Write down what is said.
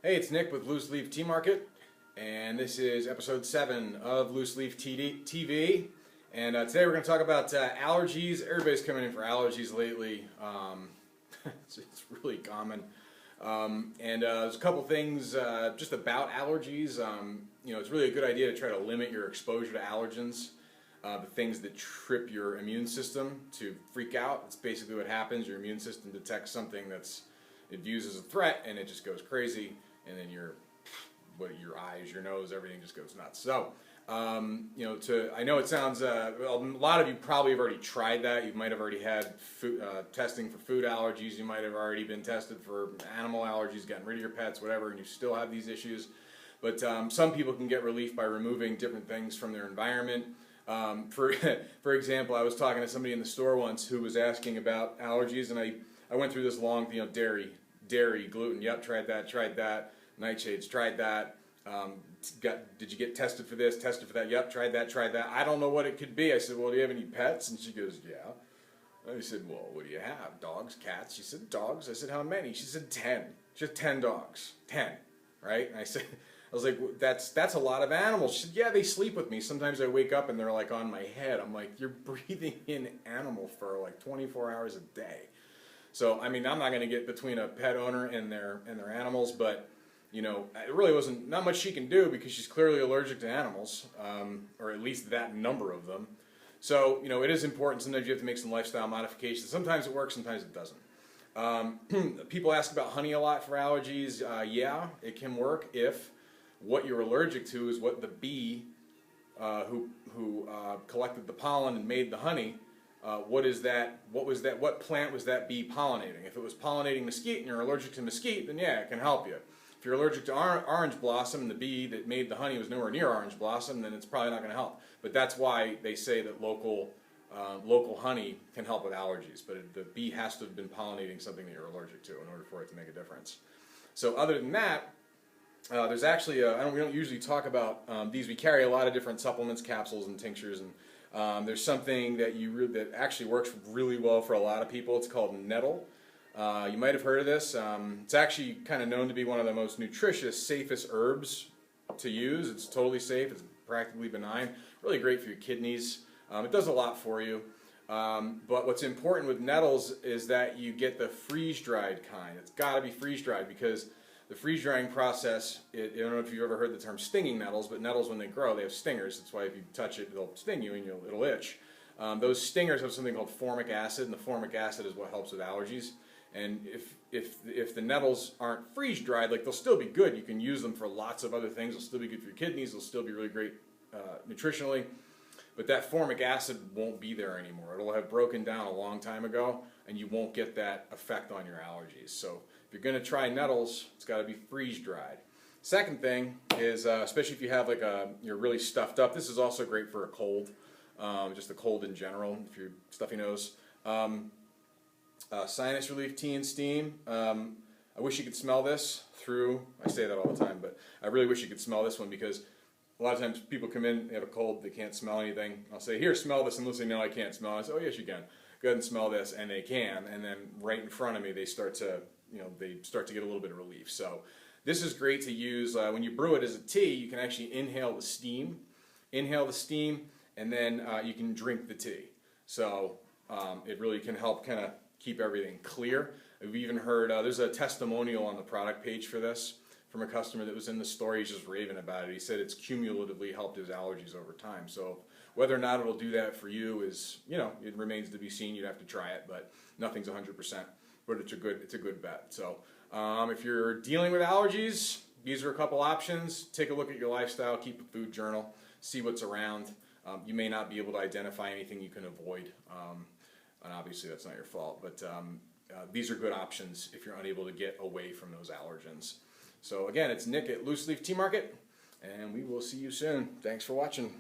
Hey, it's Nick with Loose Leaf Tea Market, and this is episode 7 of Loose Leaf TV. And today we're going to talk about allergies. Everybody's coming in for allergies lately. It's really common. There's a couple things just about allergies. It's really a good idea to try to limit your exposure to allergens. The things that trip your immune system to freak out. It's basically what happens. Your immune system detects something it views as a threat, and it just goes crazy. And then your eyes, your nose, everything just goes nuts. So, I know it sounds, a lot of you probably have already tried that. You might have already had testing for food allergies. You might have already been tested for animal allergies, gotten rid of your pets, whatever, and you still have these issues. But some people can get relief by removing different things from their environment. For example, I was talking to somebody in the store once who was asking about allergies, and I went through this long, dairy, gluten, yep, tried that, nightshades, tried that, did you get tested for this, tested for that, yep, tried that, I don't know what it could be. I said, well, do you have any pets? And she goes, yeah. I said, well, what do you have, dogs, cats? She said, dogs. I said, how many? She said, 10. She had 10 dogs, 10, right? And I was like, that's a lot of animals. She said, yeah, they sleep with me. Sometimes I wake up and they're like on my head. I'm like, you're breathing in animal fur like 24 hours a day. So, I mean, I'm not going to get between a pet owner and their animals, but, it really wasn't, not much she can do because she's clearly allergic to animals, or at least that number of them. So, it is important. Sometimes you have to make some lifestyle modifications. Sometimes it works, sometimes it doesn't. People ask about honey a lot for allergies. Yeah, it can work if what you're allergic to is what the bee who collected the pollen and made the honey. What plant was that bee pollinating? If it was pollinating mesquite and you're allergic to mesquite, then yeah, it can help you. If you're allergic to orange blossom and the bee that made the honey was nowhere near orange blossom, then it's probably not going to help. But that's why they say that local honey can help with allergies. But the bee has to have been pollinating something that you're allergic to in order for it to make a difference. So other than that, there's actually, we don't usually talk about these. We carry a lot of different supplements, capsules, and tinctures, and there's something that that actually works really well for a lot of people. It's called nettle. You might have heard of this. It's actually kind of known to be one of the most nutritious, safest herbs to use. It's totally safe. It's practically benign. Really great for your kidneys. It does a lot for you. But what's important with nettles is that you get the freeze-dried kind. It's got to be freeze-dried because the freeze-drying process, I don't know if you've ever heard the term stinging nettles, but nettles, when they grow, they have stingers. That's why if you touch it, it'll sting you and it'll itch. Those stingers have something called formic acid, and the formic acid is what helps with allergies. And if the nettles aren't freeze-dried, they'll still be good. You can use them for lots of other things. They'll still be good for your kidneys. They'll still be really great nutritionally. But that formic acid won't be there anymore. It'll have broken down a long time ago, and you won't get that effect on your allergies. So if you're going to try nettles, it's got to be freeze-dried. Second thing is, especially if you have you're really stuffed up, this is also great for a cold, just a cold in general, if you're stuffy nose. Sinus relief tea and steam. I wish you could smell this I say that all the time, but I really wish you could smell this one because a lot of times people come in, they have a cold, they can't smell anything. I'll say, here, smell this, and they'll say, no, I can't smell it. I say, oh, yes, you can. Go ahead and smell this, and they can. And then right in front of me, they start to get a little bit of relief. So this is great to use when you brew it as a tea. You can actually inhale the steam, and then you can drink the tea. So it really can help kind of keep everything clear. I've even heard there's a testimonial on the product page for this from a customer that was in the store. He's just raving about it. He said it's cumulatively helped his allergies over time. So whether or not it'll do that for you is, it remains to be seen. You'd have to try it, but nothing's 100%. But it's a good bet. So if you're dealing with allergies, these are a couple options. Take a look at your lifestyle. Keep a food journal. See what's around. You may not be able to identify anything you can avoid, and obviously that's not your fault. But these are good options if you're unable to get away from those allergens. So again, it's Nick at Loose Leaf Tea Market, and we will see you soon. Thanks for watching.